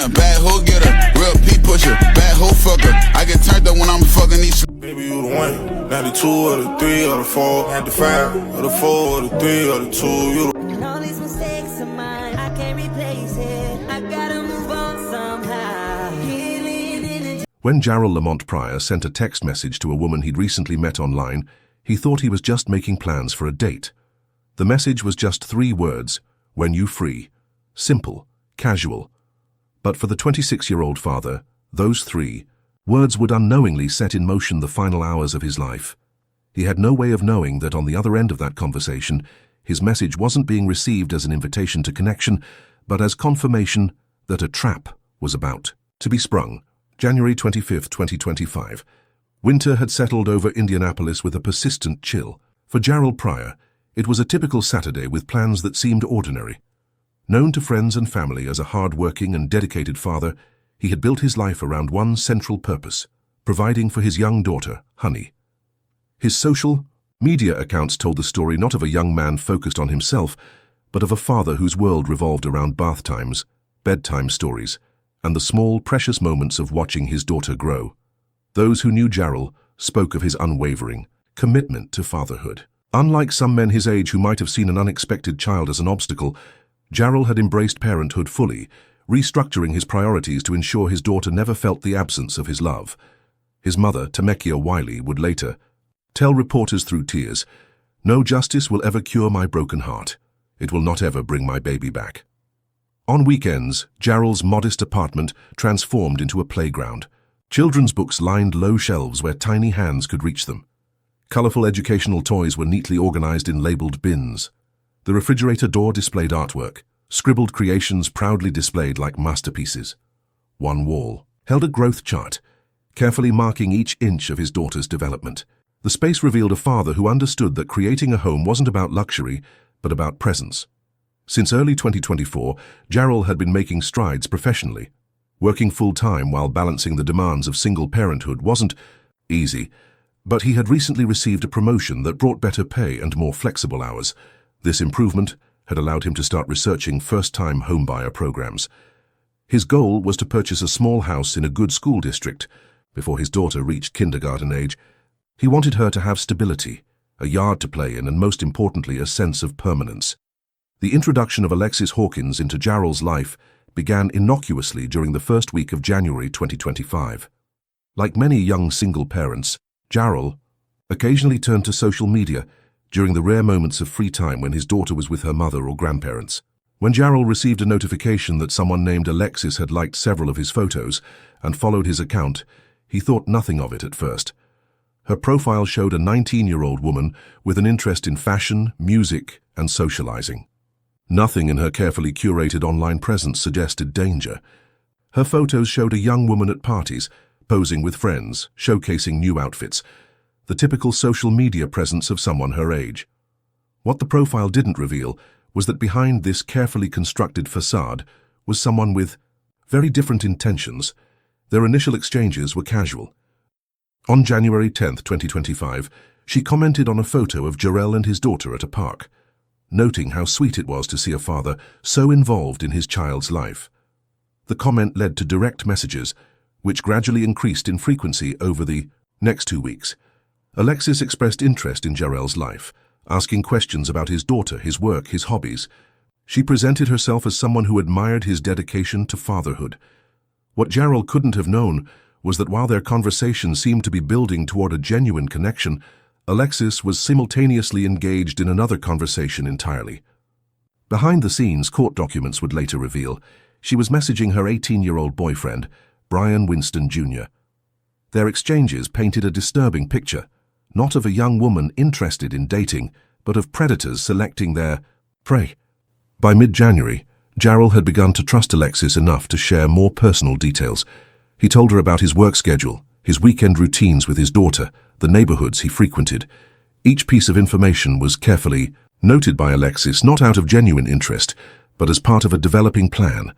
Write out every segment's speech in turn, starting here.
A bad hoe getter, real P pusher, bad hoe fucker. I get turned up when I'm fucking these. Baby, you the one, not the 2 or the 3 or the 4, not the 5 or the 4 or the 3 or the 2. You the and all these mistakes of mine, I can't replace it. I gotta move on somehow. When Jarrell Lamont Pryor sent a text message to a woman he'd recently met online, he thought he was just making plans for a date. The message was just 3 words: when you free. Simple, casual. But for the 26-year-old father, those 3 words would unknowingly set in motion the final hours of his life. He had no way of knowing that on the other end of that conversation, his message wasn't being received as an invitation to connection, but as confirmation that a trap was about to be sprung. January 25, 2025. Winter had settled over Indianapolis with a persistent chill. For Jarrell Pryor, it was a typical Saturday with plans that seemed ordinary. Known to friends and family as a hard-working and dedicated father, he had built his life around one central purpose: providing for his young daughter, Honey. His social media accounts told the story not of a young man focused on himself, but of a father whose world revolved around bath times, bedtime stories, and the small, precious moments of watching his daughter grow. Those who knew Jarrell spoke of his unwavering commitment to fatherhood. Unlike some men his age who might have seen an unexpected child as an obstacle, Jarrell had embraced parenthood fully, restructuring his priorities to ensure his daughter never felt the absence of his love. His mother, Tamekia Wiley, would later tell reporters through tears, "No justice will ever cure my broken heart. It will not ever bring my baby back." On weekends, Jarrell's modest apartment transformed into a playground. Children's books lined low shelves where tiny hands could reach them. Colorful educational toys were neatly organized in labeled bins. The refrigerator door displayed artwork, scribbled creations proudly displayed like masterpieces. One wall held a growth chart, carefully marking each inch of his daughter's development. The space revealed a father who understood that creating a home wasn't about luxury, but about presence. Since early 2024, Jarrell had been making strides professionally. Working full-time while balancing the demands of single parenthood wasn't easy, but he had recently received a promotion that brought better pay and more flexible hours. This improvement had allowed him to start researching first-time homebuyer programs. His goal was to purchase a small house in a good school district before his daughter reached kindergarten age. He wanted her to have stability, a yard to play in, and most importantly, a sense of permanence. The introduction of Alexis Hawkins into Jarrell's life began innocuously during the first week of January 2025. Like many young single parents, Jarrell occasionally turned to social media during the rare moments of free time when his daughter was with her mother or grandparents. When Jarrell received a notification that someone named Alexis had liked several of his photos and followed his account, he thought nothing of it at first. Her profile showed a 19-year-old woman with an interest in fashion, music, and socializing. Nothing in her carefully curated online presence suggested danger. Her photos showed a young woman at parties, posing with friends, showcasing new outfits, the typical social media presence of someone her age. What the profile didn't reveal was that behind this carefully constructed facade was someone with very different intentions. Their initial exchanges were casual. On January 10, 2025, she commented on a photo of Jarrell and his daughter at a park, noting how sweet it was to see a father so involved in his child's life. The comment led to direct messages, which gradually increased in frequency over the next 2 weeks. Alexis expressed interest in Jarrell's life, asking questions about his daughter, his work, his hobbies. She presented herself as someone who admired his dedication to fatherhood. What Jarrell couldn't have known was that while their conversation seemed to be building toward a genuine connection, Alexis was simultaneously engaged in another conversation entirely. Behind the scenes, court documents would later reveal, she was messaging her 18-year-old boyfriend, Brian Winston Jr. Their exchanges painted a disturbing picture, not of a young woman interested in dating, but of predators selecting their prey. By mid-January, Jarrell had begun to trust Alexis enough to share more personal details. He told her about his work schedule, his weekend routines with his daughter, the neighborhoods he frequented. Each piece of information was carefully noted by Alexis, not out of genuine interest, but as part of a developing plan.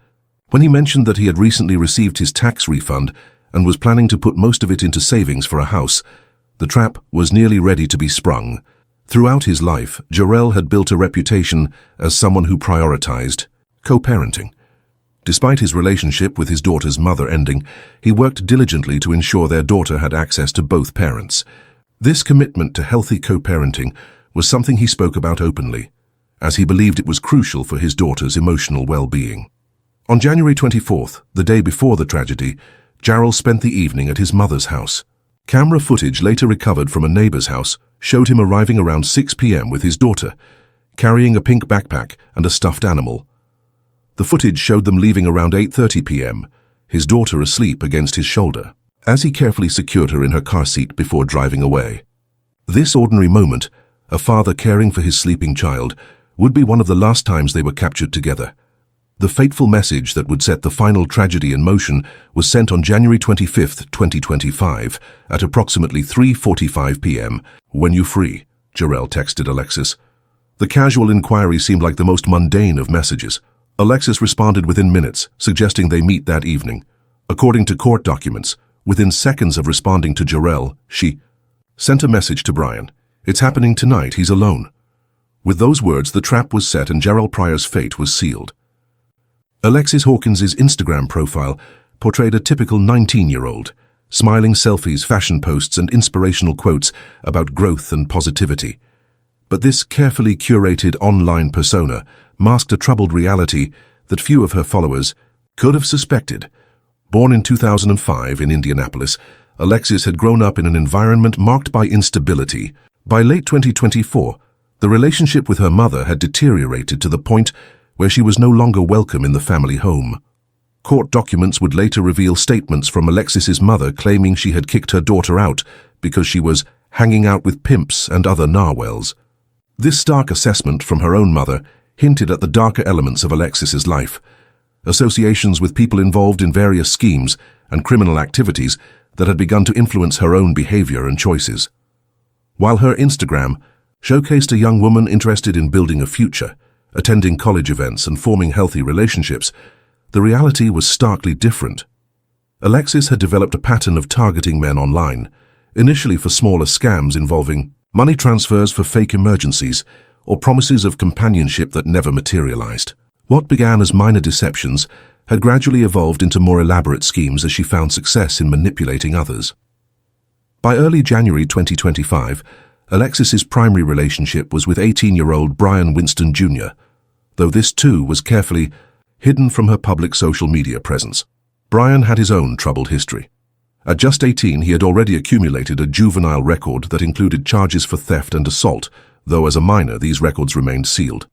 When he mentioned that he had recently received his tax refund and was planning to put most of it into savings for a house, the trap was nearly ready to be sprung. Throughout his life, Jarrell had built a reputation as someone who prioritized co-parenting. Despite his relationship with his daughter's mother ending, he worked diligently to ensure their daughter had access to both parents. This commitment to healthy co-parenting was something he spoke about openly, as he believed it was crucial for his daughter's emotional well-being. On January 24th, the day before the tragedy, Jarrell spent the evening at his mother's house. Camera footage later recovered from a neighbor's house showed him arriving around 6 p.m. with his daughter, carrying a pink backpack and a stuffed animal. The footage showed them leaving around 8:30 p.m., his daughter asleep against his shoulder, as he carefully secured her in her car seat before driving away. This ordinary moment, a father caring for his sleeping child, would be one of the last times they were captured together. The fateful message that would set the final tragedy in motion was sent on January 25, 2025, at approximately 3:45 p.m. "When you free," Jarrell texted Alexis. The casual inquiry seemed like the most mundane of messages. Alexis responded within minutes, suggesting they meet that evening. According to court documents, within seconds of responding to Jarrell, she sent a message to Brian. "It's happening tonight, he's alone." With those words, the trap was set and Jarrell Pryor's fate was sealed. Alexis Hawkins' Instagram profile portrayed a typical 19-year-old, smiling selfies, fashion posts, and inspirational quotes about growth and positivity. But this carefully curated online persona masked a troubled reality that few of her followers could have suspected. Born in 2005 in Indianapolis, Alexis had grown up in an environment marked by instability. By late 2024, the relationship with her mother had deteriorated to the point where she was no longer welcome in the family home. Court documents would later reveal statements from Alexis's mother claiming she had kicked her daughter out because she was hanging out with pimps and other narwhals. This stark assessment from her own mother hinted at the darker elements of Alexis's life, associations with people involved in various schemes and criminal activities that had begun to influence her own behavior and choices. While her Instagram showcased a young woman interested in building a future, attending college events and forming healthy relationships, the reality was starkly different. Alexis had developed a pattern of targeting men online, initially for smaller scams involving money transfers for fake emergencies or promises of companionship that never materialized. What began as minor deceptions had gradually evolved into more elaborate schemes as she found success in manipulating others. By early January 2025, Alexis's primary relationship was with 18-year-old Brian Winston Jr., though this too was carefully hidden from her public social media presence. Brian had his own troubled history. At just 18, he had already accumulated a juvenile record that included charges for theft and assault, though as a minor these records remained sealed.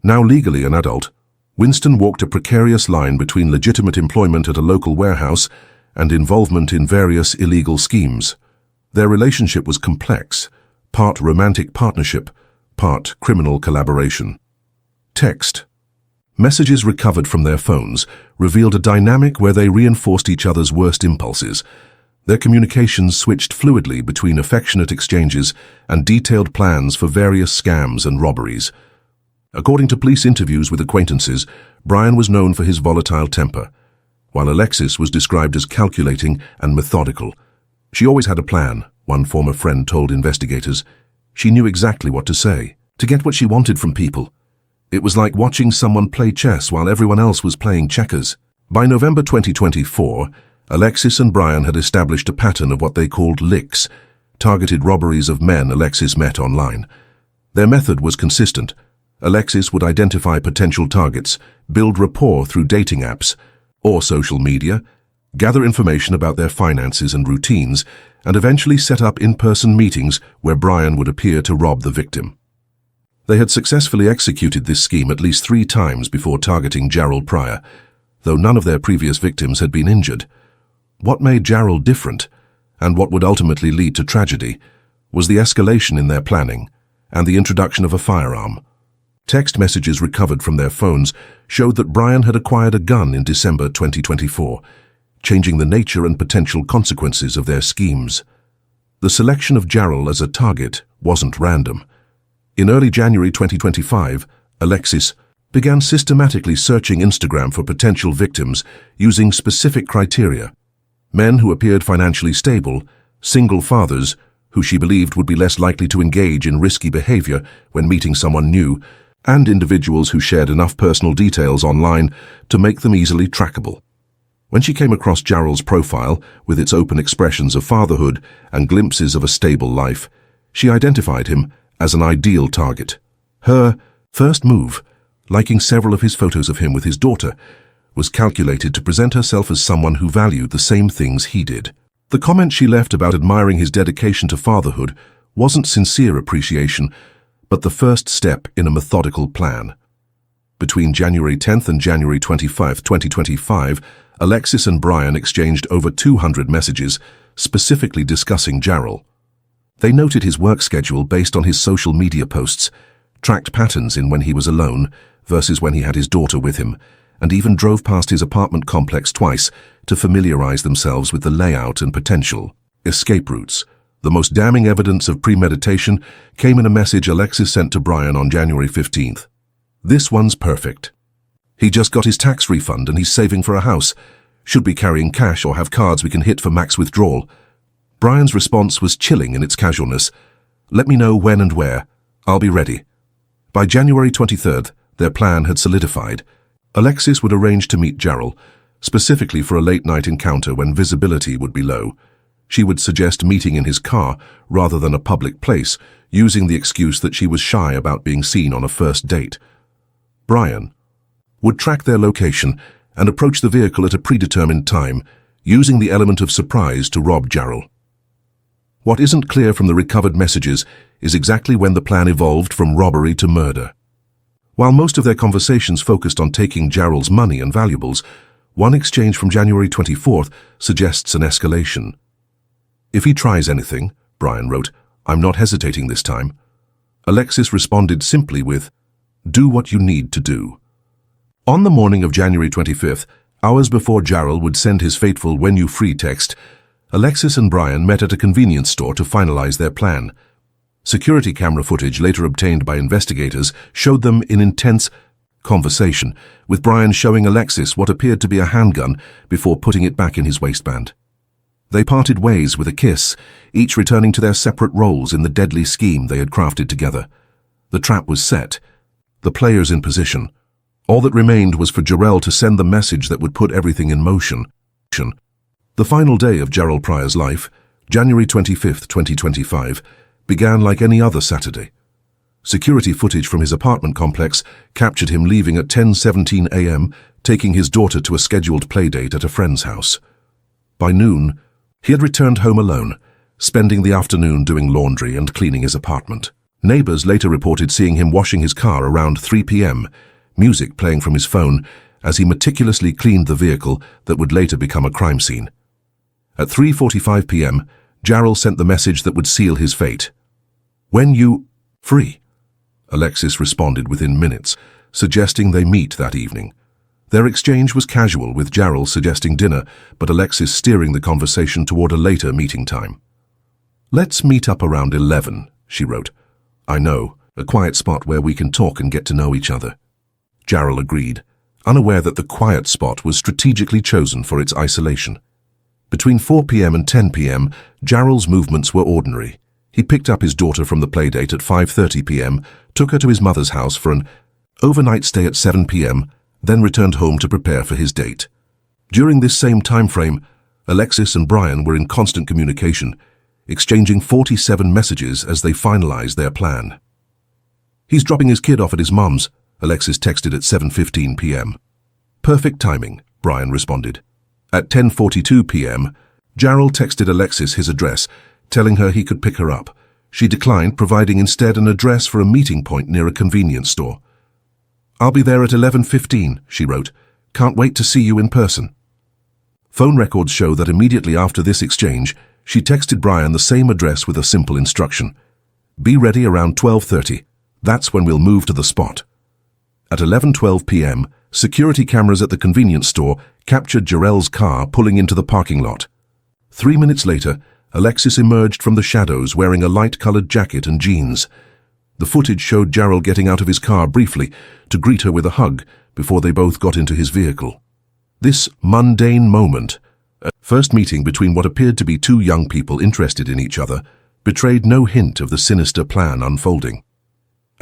Now legally an adult, Winston walked a precarious line between legitimate employment at a local warehouse and involvement in various illegal schemes. Their relationship was complex, part romantic partnership, part criminal collaboration. Text. Messages recovered from their phones revealed a dynamic where they reinforced each other's worst impulses. Their communications switched fluidly between affectionate exchanges and detailed plans for various scams and robberies. According to police interviews with acquaintances, Brian was known for his volatile temper, while Alexis was described as calculating and methodical. She always had a plan, one former friend told investigators. She knew exactly what to say, to get what she wanted from people. It was like watching someone play chess while everyone else was playing checkers. By November 2024, Alexis and Brian had established a pattern of what they called licks, targeted robberies of men Alexis met online. Their method was consistent. Alexis would identify potential targets, build rapport through dating apps or social media, gather information about their finances and routines, and eventually set up in-person meetings where Brian would appear to rob the victim. They had successfully executed this scheme at least 3 times before targeting Jarrell Pryor, though none of their previous victims had been injured. What made Jarrell different, and what would ultimately lead to tragedy, was the escalation in their planning and the introduction of a firearm. Text messages recovered from their phones showed that Brian had acquired a gun in December 2024, changing the nature and potential consequences of their schemes. The selection of Jarrell as a target wasn't random. In early January 2025, Alexis began systematically searching Instagram for potential victims using specific criteria. Men who appeared financially stable, single fathers who she believed would be less likely to engage in risky behavior when meeting someone new, and individuals who shared enough personal details online to make them easily trackable. When she came across Jarrell's profile, with its open expressions of fatherhood and glimpses of a stable life, she identified him as an ideal target. Her first move, liking several of his photos of him with his daughter, was calculated to present herself as someone who valued the same things he did. The comment she left about admiring his dedication to fatherhood wasn't sincere appreciation, but the first step in a methodical plan. Between January 10th and January 25, 2025, Alexis and Brian exchanged over 200 messages, specifically discussing Jarrell. They noted his work schedule based on his social media posts, tracked patterns in when he was alone versus when he had his daughter with him, and even drove past his apartment complex twice to familiarize themselves with the layout and potential escape routes. The most damning evidence of premeditation came in a message Alexis sent to Brian on January 15th. "This one's perfect. He just got his tax refund and he's saving for a house. Should be carrying cash or have cards we can hit for max withdrawal." Brian's response was chilling in its casualness. "Let me know when and where. I'll be ready." By January 23rd, their plan had solidified. Alexis would arrange to meet Jarrell, specifically for a late-night encounter when visibility would be low. She would suggest meeting in his car rather than a public place, using the excuse that she was shy about being seen on a first date. Brian would track their location and approach the vehicle at a predetermined time, using the element of surprise to rob Jarrell. What isn't clear from the recovered messages is exactly when the plan evolved from robbery to murder. While most of their conversations focused on taking Jarrell's money and valuables, one exchange from January 24th suggests an escalation. "If he tries anything," Brian wrote, "I'm not hesitating this time." Alexis responded simply with, "Do what you need to do." On the morning of January 25th, hours before Jarrell would send his fateful "When you free" text, Alexis and Brian met at a convenience store to finalize their plan. Security camera footage later obtained by investigators showed them in intense conversation, with Brian showing Alexis what appeared to be a handgun before putting it back in his waistband. They parted ways with a kiss, each returning to their separate roles in the deadly scheme they had crafted together. The trap was set, the players in position. All that remained was for Jarrell to send the message that would put everything in motion. The final day of Jarrell Pryor's life, January 25th, 2025, began like any other Saturday. Security footage from his apartment complex captured him leaving at 10:17 a.m., taking his daughter to a scheduled playdate at a friend's house. By noon, he had returned home alone, spending the afternoon doing laundry and cleaning his apartment. Neighbors later reported seeing him washing his car around 3 p.m., music playing from his phone as he meticulously cleaned the vehicle that would later become a crime scene. At 3:45 p.m., Jarrell sent the message that would seal his fate. "When you free," Alexis responded within minutes, suggesting they meet that evening. Their exchange was casual, with Jarrell suggesting dinner, but Alexis steering the conversation toward a later meeting time. "Let's meet up around 11, she wrote. "I know, a quiet spot where we can talk and get to know each other." Jarrell agreed, unaware that the quiet spot was strategically chosen for its isolation. Between 4 p.m. and 10 p.m., Jarrell's movements were ordinary. He picked up his daughter from the playdate at 5:30 p.m., took her to his mother's house for an overnight stay at 7 p.m., then returned home to prepare for his date. During this same time frame, Alexis and Brian were in constant communication, exchanging 47 messages as they finalized their plan. "He's dropping his kid off at his mum's," Alexis texted at 7:15 p.m. "Perfect timing," Brian responded. At 10:42 p.m., Jarrell texted Alexis his address, telling her he could pick her up. She declined, providing instead an address for a meeting point near a convenience store. "I'll be there at 11:15, she wrote. "Can't wait to see you in person." Phone records show that immediately after this exchange, she texted Brian the same address with a simple instruction. "Be ready around 12:30. That's when we'll move to the spot." At 11:12 p.m., security cameras at the convenience store captured Jarrell's car pulling into the parking lot. 3 minutes later, Alexis emerged from the shadows wearing a light-colored jacket and jeans. The footage showed Jarrell getting out of his car briefly to greet her with a hug before they both got into his vehicle. This mundane moment, a first meeting between what appeared to be two young people interested in each other, betrayed no hint of the sinister plan unfolding.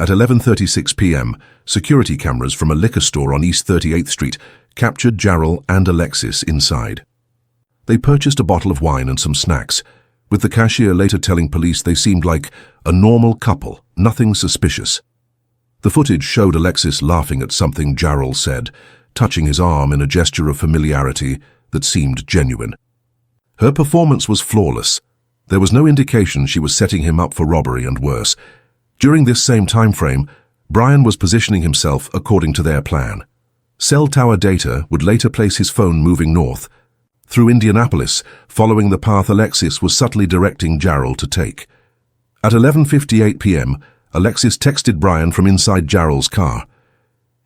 At 11:36 p.m., security cameras from a liquor store on East 38th Street captured Jarrell and Alexis inside. They purchased a bottle of wine and some snacks, with the cashier later telling police they seemed like a normal couple, nothing suspicious. The footage showed Alexis laughing at something Jarrell said, touching his arm in a gesture of familiarity that seemed genuine. Her performance was flawless. There was no indication she was setting him up for robbery and worse. During this same time frame, Brian was positioning himself according to their plan. Cell tower data would later place his phone moving north, through Indianapolis, following the path Alexis was subtly directing Jarrell to take. At 11:58 p.m., Alexis texted Brian from inside Jarrell's car.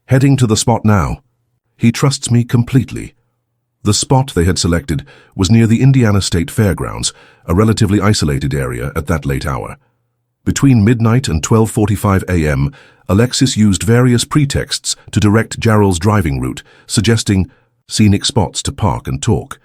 "Heading to the spot now. He trusts me completely." The spot they had selected was near the Indiana State Fairgrounds, a relatively isolated area at that late hour. Between midnight and 12:45 a.m., Alexis used various pretexts to direct Jarrell's driving route, suggesting scenic spots to park and talk.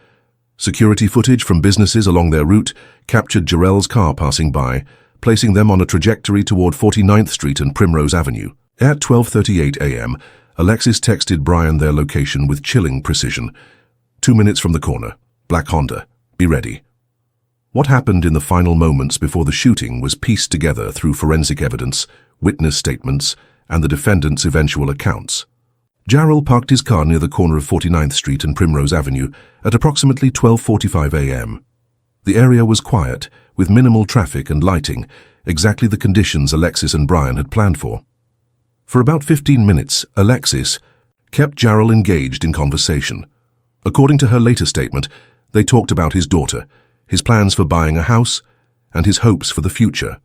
Security footage from businesses along their route captured Jarrell's car passing by, placing them on a trajectory toward 49th Street and Primrose Avenue. At 12:38 a.m., Alexis texted Brian their location with chilling precision. 2 minutes from the corner. Black Honda. Be ready. What happened in the final moments before the shooting was pieced together through forensic evidence, witness statements, and the defendant's eventual accounts. Jarrell parked his car near the corner of 49th Street and Primrose Avenue at approximately 12:45 a.m. The area was quiet, with minimal traffic and lighting, exactly the conditions Alexis and Brian had planned for. For about 15 minutes, Alexis kept Jarrell engaged in conversation. According to her later statement, they talked about his daughter, his plans for buying a house, and his hopes for the future.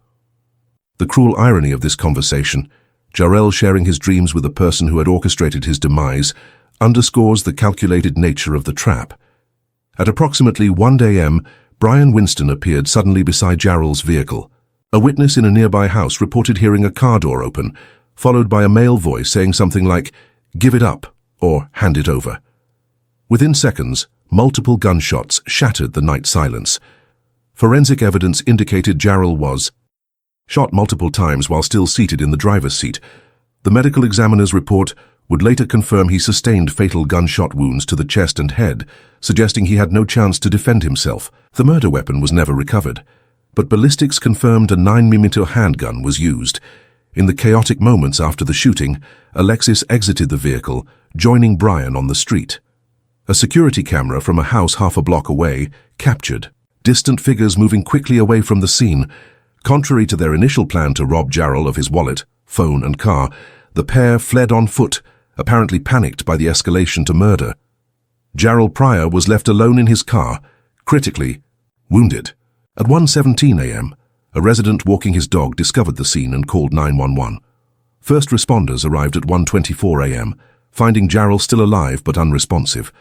The cruel irony of this conversation, Jarrell sharing his dreams with a person who had orchestrated his demise, underscores the calculated nature of the trap. At approximately 1 a.m., Brian Winston appeared suddenly beside Jarrell's vehicle. A witness in a nearby house reported hearing a car door open, followed by a male voice saying something like, "Give it up," or "Hand it over." Within seconds, multiple gunshots shattered the night silence. Forensic evidence indicated Jarrell was shot multiple times while still seated in the driver's seat. The medical examiner's report would later confirm he sustained fatal gunshot wounds to the chest and head, suggesting he had no chance to defend himself. The murder weapon was never recovered, but ballistics confirmed a 9mm handgun was used. In the chaotic moments after the shooting, Alexis exited the vehicle, joining Brian on the street. A security camera from a house half a block away captured distant figures moving quickly away from the scene. Contrary to their initial plan to rob Jarrell of his wallet, phone, and car, the pair fled on foot, apparently panicked by the escalation to murder. Jarrell Pryor was left alone in his car, critically wounded. At 1:17 a.m., a resident walking his dog discovered the scene and called 911. First responders arrived at 1:24 a.m., finding Jarrell still alive but unresponsive.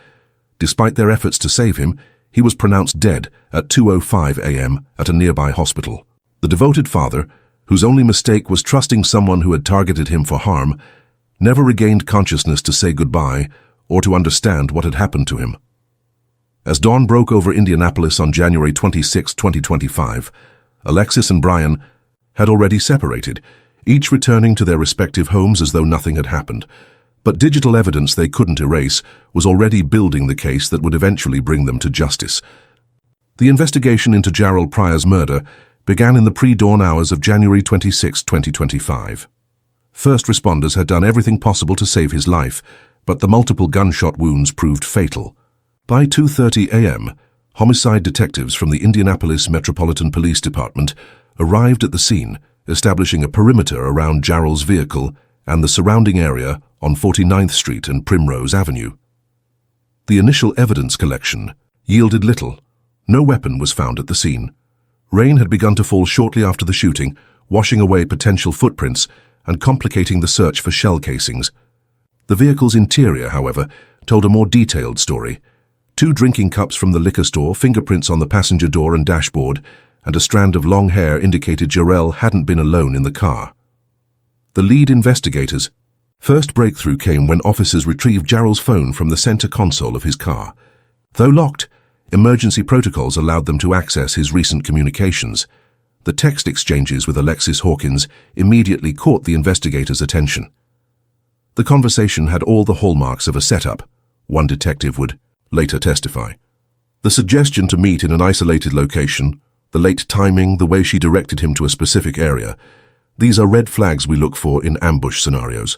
Despite their efforts to save him, he was pronounced dead at 2:05 a.m. at a nearby hospital. The devoted father, whose only mistake was trusting someone who had targeted him for harm, never regained consciousness to say goodbye or to understand what had happened to him. As dawn broke over Indianapolis on January 26, 2025, Alexis and Brian had already separated, each returning to their respective homes as though nothing had happened. But digital evidence they couldn't erase was already building the case that would eventually bring them to justice. The investigation into Jarrell Pryor's murder began in the pre-dawn hours of January 26, 2025. First responders had done everything possible to save his life, but the multiple gunshot wounds proved fatal. By 2:30 a.m., homicide detectives from the Indianapolis Metropolitan Police Department arrived at the scene, establishing a perimeter around Jarrell's vehicle and the surrounding area on 49th Street and Primrose Avenue. The initial evidence collection yielded little. No weapon was found at the scene. Rain had begun to fall shortly after the shooting, washing away potential footprints and complicating the search for shell casings. The vehicle's interior, however, told a more detailed story. 2 drinking cups from the liquor store, fingerprints on the passenger door and dashboard, and a strand of long hair indicated Jarrell hadn't been alone in the car. The lead investigators' first breakthrough came when officers retrieved Jarrell's phone from the center console of his car. Though locked, emergency protocols allowed them to access his recent communications. The text exchanges with Alexis Hawkins immediately caught the investigators' attention. The conversation had all the hallmarks of a setup, one detective would later testify. The suggestion to meet in an isolated location, the late timing, the way she directed him to a specific area, these are red flags we look for in ambush scenarios.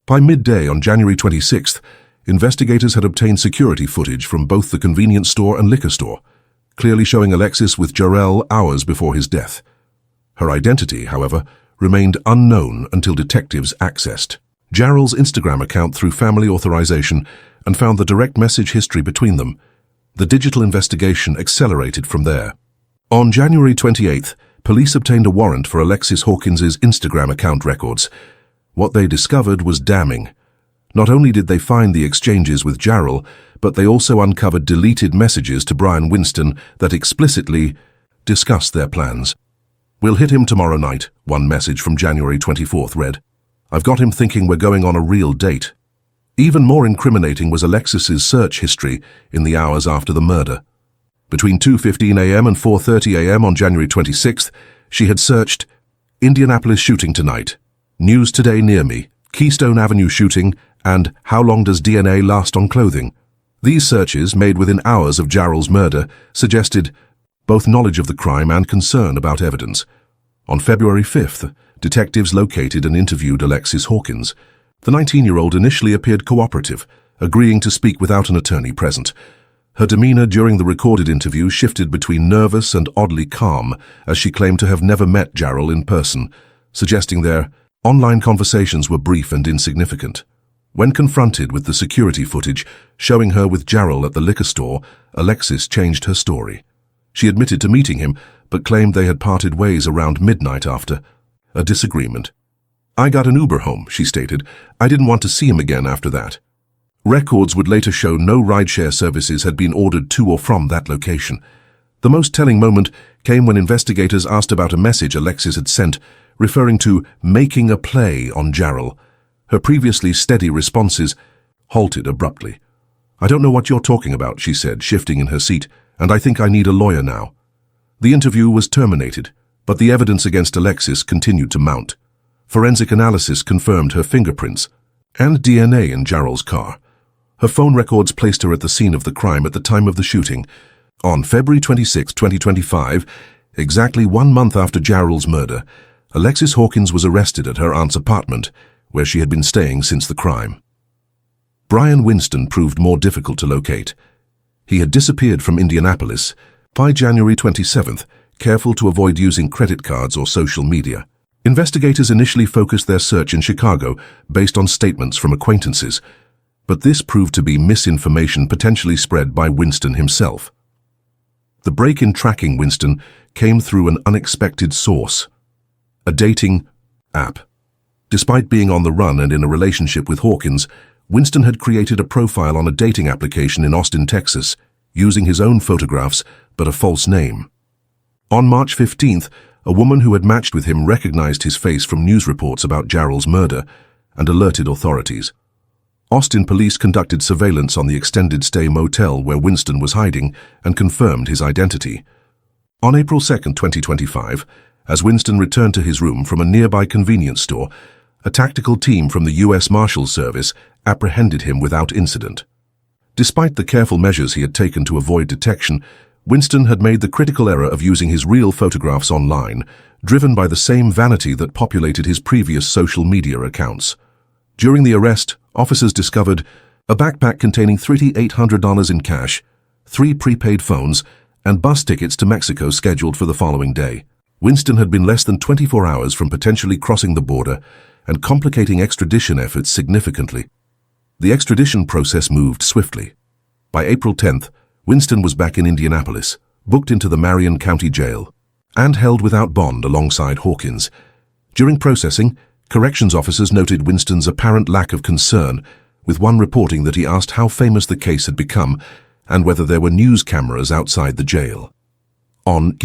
By midday on January 26th, investigators had obtained security footage from both the convenience store and liquor store, clearly showing Alexis with Jarrell hours before his death. Her identity, however, remained unknown until detectives accessed Jarrell's Instagram account through family authorization and found the direct message history between them. The digital investigation accelerated from there. On January 28th, police obtained a warrant for Alexis Hawkins's Instagram account records. What they discovered was damning. Not only did they find the exchanges with Jarrell, but they also uncovered deleted messages to Brian Winston that explicitly discussed their plans. "We'll hit him tomorrow night," one message from January 24th read. "I've got him thinking we're going on a real date." Even more incriminating was Alexis's search history in the hours after the murder. Between 2:15 a.m. and 4:30 a.m. on January 26th, she had searched Indianapolis shooting tonight, News Today near me, Keystone Avenue shooting, and How long does DNA last on clothing? These searches, made within hours of Jarrell's murder, suggested both knowledge of the crime and concern about evidence. On February 5th, detectives located and interviewed Alexis Hawkins. The 19-year-old initially appeared cooperative, agreeing to speak without an attorney present. Her demeanor during the recorded interview shifted between nervous and oddly calm, as she claimed to have never met Jarrell in person, suggesting their online conversations were brief and insignificant. When confronted with the security footage showing her with Jarrell at the liquor store, Alexis changed her story. She admitted to meeting him, but claimed they had parted ways around midnight after a disagreement. "I got an Uber home," she stated. "I didn't want to see him again after that." Records would later show no rideshare services had been ordered to or from that location. The most telling moment came when investigators asked about a message Alexis had sent, referring to making a play on Jarrell. Her previously steady responses halted abruptly. "I don't know what you're talking about," she said, shifting in her seat, "and I think I need a lawyer now." The interview was terminated, but the evidence against Alexis continued to mount. Forensic analysis confirmed her fingerprints and DNA in Jarrell's car. Her phone records placed her at the scene of the crime at the time of the shooting. On February 26, 2025, exactly 1 month after Jarrell's murder, Alexis Hawkins was arrested at her aunt's apartment, where she had been staying since the crime. Brian Winston proved more difficult to locate. He had disappeared from Indianapolis by January 27th, careful to avoid using credit cards or social media. Investigators initially focused their search in Chicago based on statements from acquaintances, but this proved to be misinformation potentially spread by Winston himself. The break in tracking Winston came through an unexpected source: a dating app. Despite being on the run and in a relationship with Hawkins, Winston had created a profile on a dating application in Austin, Texas, using his own photographs but a false name. On March 15th, a woman who had matched with him recognized his face from news reports about Jarrell's murder and alerted authorities. Austin police conducted surveillance on the extended stay motel where Winston was hiding and confirmed his identity. On April 2, 2025, as Winston returned to his room from a nearby convenience store, a tactical team from the U.S. Marshals Service apprehended him without incident. Despite the careful measures he had taken to avoid detection, Winston had made the critical error of using his real photographs online, driven by the same vanity that populated his previous social media accounts. During the arrest, officers discovered a backpack containing $3,800 in cash, 3 prepaid phones, and bus tickets to Mexico scheduled for the following day. Winston had been less than 24 hours from potentially crossing the border and complicating extradition efforts significantly. The extradition process moved swiftly. By April 10th, Winston was back in Indianapolis, booked into the Marion County Jail, and held without bond alongside Hawkins. During processing, corrections officers noted Winston's apparent lack of concern, with one reporting that he asked how famous the case had become and whether there were news cameras outside the jail. On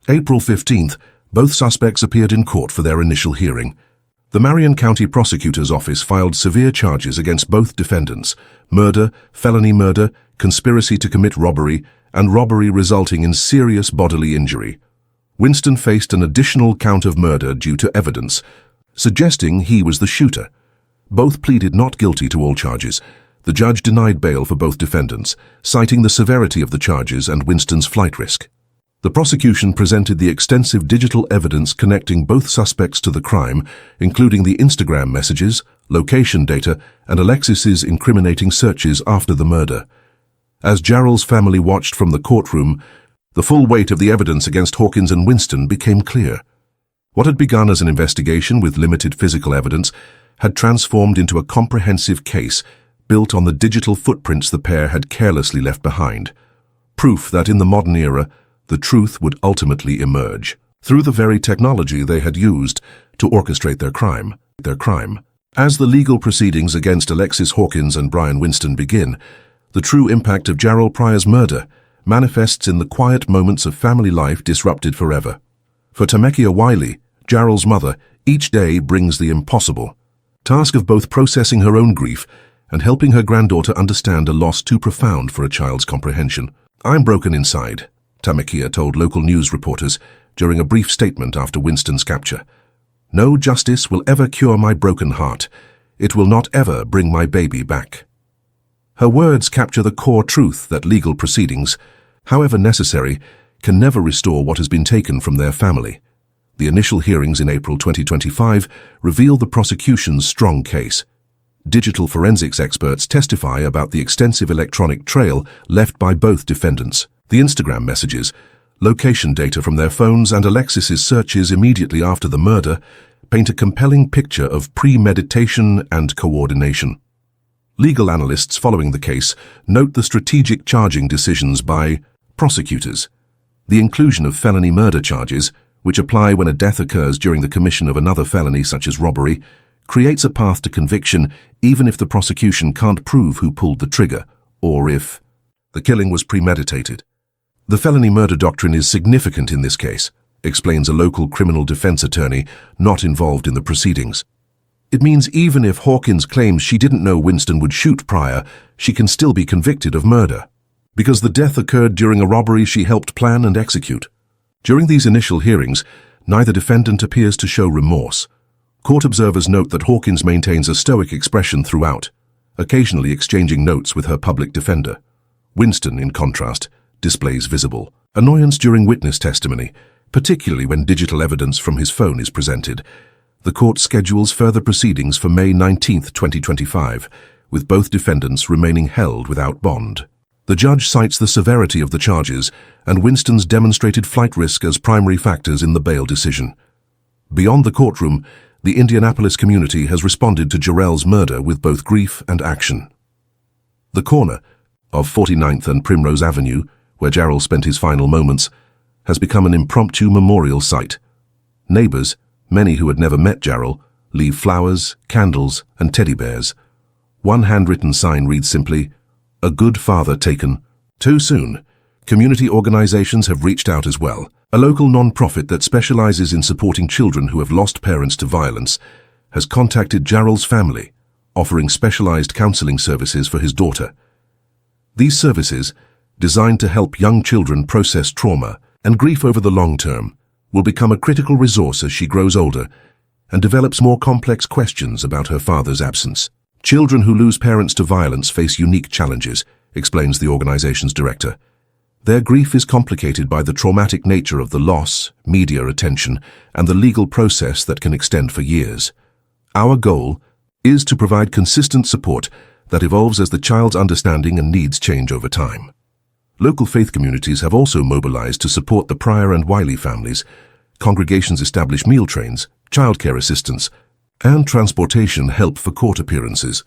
April 15th, both suspects appeared in court for their initial hearing. The Marion County Prosecutor's Office filed severe charges against both defendants: murder, felony murder, conspiracy to commit robbery, and robbery resulting in serious bodily injury. Winston faced an additional count of murder due to evidence, suggesting he was the shooter. Both pleaded not guilty to all charges. The judge denied bail for both defendants, citing the severity of the charges and Winston's flight risk. The prosecution presented the extensive digital evidence connecting both suspects to the crime, including the Instagram messages, location data, and Alexis's incriminating searches after the murder. As Jarrell's family watched from the courtroom, the full weight of the evidence against Hawkins and Winston became clear. What had begun as an investigation with limited physical evidence had transformed into a comprehensive case built on the digital footprints the pair had carelessly left behind. Proof that in the modern era, the truth would ultimately emerge through the very technology they had used to orchestrate their crime. As the legal proceedings against Alexis Hawkins and Brian Winston begin, the true impact of Jarrell Pryor's murder manifests in the quiet moments of family life disrupted forever. For Tamekia Wiley, Jarrell's mother, each day brings the impossible task of both processing her own grief and helping her granddaughter understand a loss too profound for a child's comprehension. "I'm broken inside," Tamekia told local news reporters during a brief statement after Winston's capture. "No justice will ever cure my broken heart. It will not ever bring my baby back." Her words capture the core truth that legal proceedings, however necessary, can never restore what has been taken from their family. The initial hearings in April 2025 reveal the prosecution's strong case. Digital forensics experts testify about the extensive electronic trail left by both defendants. The Instagram messages, location data from their phones, and Alexis's searches immediately after the murder paint a compelling picture of premeditation and coordination. Legal analysts following the case note the strategic charging decisions by prosecutors. The inclusion of felony murder charges, which apply when a death occurs during the commission of another felony such as robbery, creates a path to conviction even if the prosecution can't prove who pulled the trigger, or if the killing was premeditated. The felony murder doctrine is significant in this case, explains a local criminal defense attorney not involved in the proceedings. It means even if Hawkins claims she didn't know Winston would shoot Pryor, she can still be convicted of murder, because the death occurred during a robbery she helped plan and execute. During these initial hearings, neither defendant appears to show remorse. Court observers note that Hawkins maintains a stoic expression throughout, occasionally exchanging notes with her public defender. Winston, in contrast, displays visible annoyance during witness testimony, particularly when digital evidence from his phone is presented. The court schedules further proceedings for May 19, 2025, with both defendants remaining held without bond. The judge cites the severity of the charges and Winston's demonstrated flight risk as primary factors in the bail decision. Beyond the courtroom, the Indianapolis community has responded to Jarrell's murder with both grief and action. The corner of 49th and Primrose Avenue, where Jarrell spent his final moments, has become an impromptu memorial site. Neighbors, many who had never met Jarrell, leave flowers, candles, and teddy bears. One handwritten sign reads simply, "A good father taken too soon." Community organizations have reached out as well. A local non-profit that specializes in supporting children who have lost parents to violence has contacted Jarrell's family, offering specialized counseling services for his daughter. These services, designed to help young children process trauma and grief over the long term, will become a critical resource as she grows older and develops more complex questions about her father's absence. Children who lose parents to violence face unique challenges, explains the organization's director. Their grief is complicated by the traumatic nature of the loss, media attention, and the legal process that can extend for years. Our goal is to provide consistent support that evolves as the child's understanding and needs change over time. Local faith communities have also mobilized to support the Pryor and Wiley families. Congregations establish meal trains, childcare assistance, and transportation help for court appearances.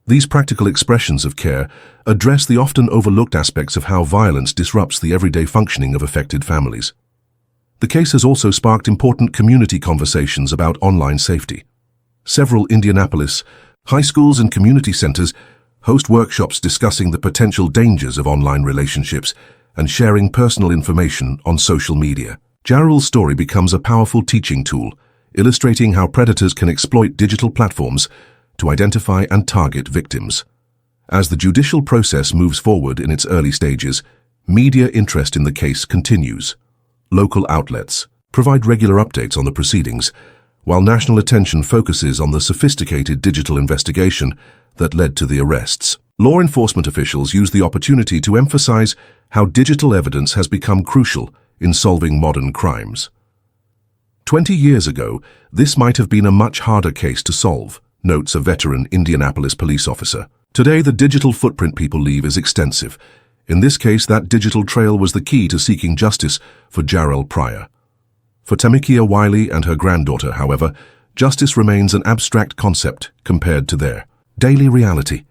These practical expressions of care address the often overlooked aspects of how violence disrupts the everyday functioning of affected families. The case has also sparked important community conversations about online safety. Several Indianapolis high schools and community centers host workshops discussing the potential dangers of online relationships and sharing personal information on social media. Jarrell's story becomes a powerful teaching tool, illustrating how predators can exploit digital platforms to identify and target victims. As the judicial process moves forward in its early stages, media interest in the case continues. Local outlets provide regular updates on the proceedings, while national attention focuses on the sophisticated digital investigation that led to the arrests. Law enforcement officials use the opportunity to emphasize how digital evidence has become crucial in solving modern crimes. 20 years ago, this might have been a much harder case to solve, notes a veteran Indianapolis police officer. Today, the digital footprint people leave is extensive. In this case, that digital trail was the key to seeking justice for Jarrell Pryor. For Tamikia Wiley and her granddaughter, however, justice remains an abstract concept compared to their daily reality.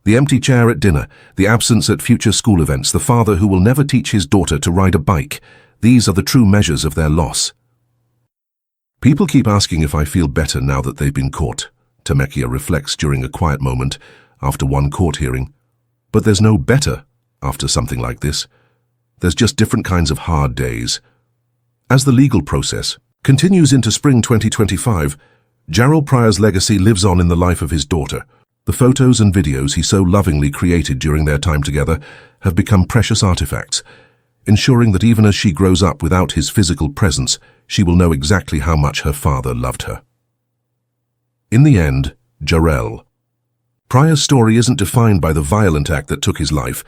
The empty chair at dinner, the absence at future school events, the father who will never teach his daughter to ride a bike. These are the true measures of their loss. People keep asking if I feel better now that they've been caught, Tamikia reflects during a quiet moment after one court hearing. But there's no better after something like this. There's just different kinds of hard days. As the legal process continues into spring 2025, Jarrell Pryor's legacy lives on in the life of his daughter. The photos and videos he so lovingly created during their time together have become precious artifacts, ensuring that even as she grows up without his physical presence, she will know exactly how much her father loved her. In the end, Jarrell Pryor's story isn't defined by the violent act that took his life,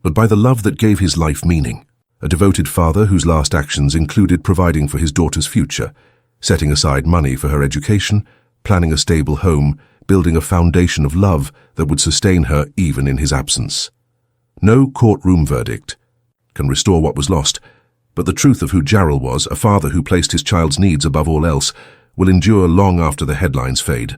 but by the love that gave his life meaning. A devoted father whose last actions included providing for his daughter's future, setting aside money for her education, planning a stable home, building a foundation of love that would sustain her even in his absence. No courtroom verdict can restore what was lost, but the truth of who Jarrell was, a father who placed his child's needs above all else, will endure long after the headlines fade.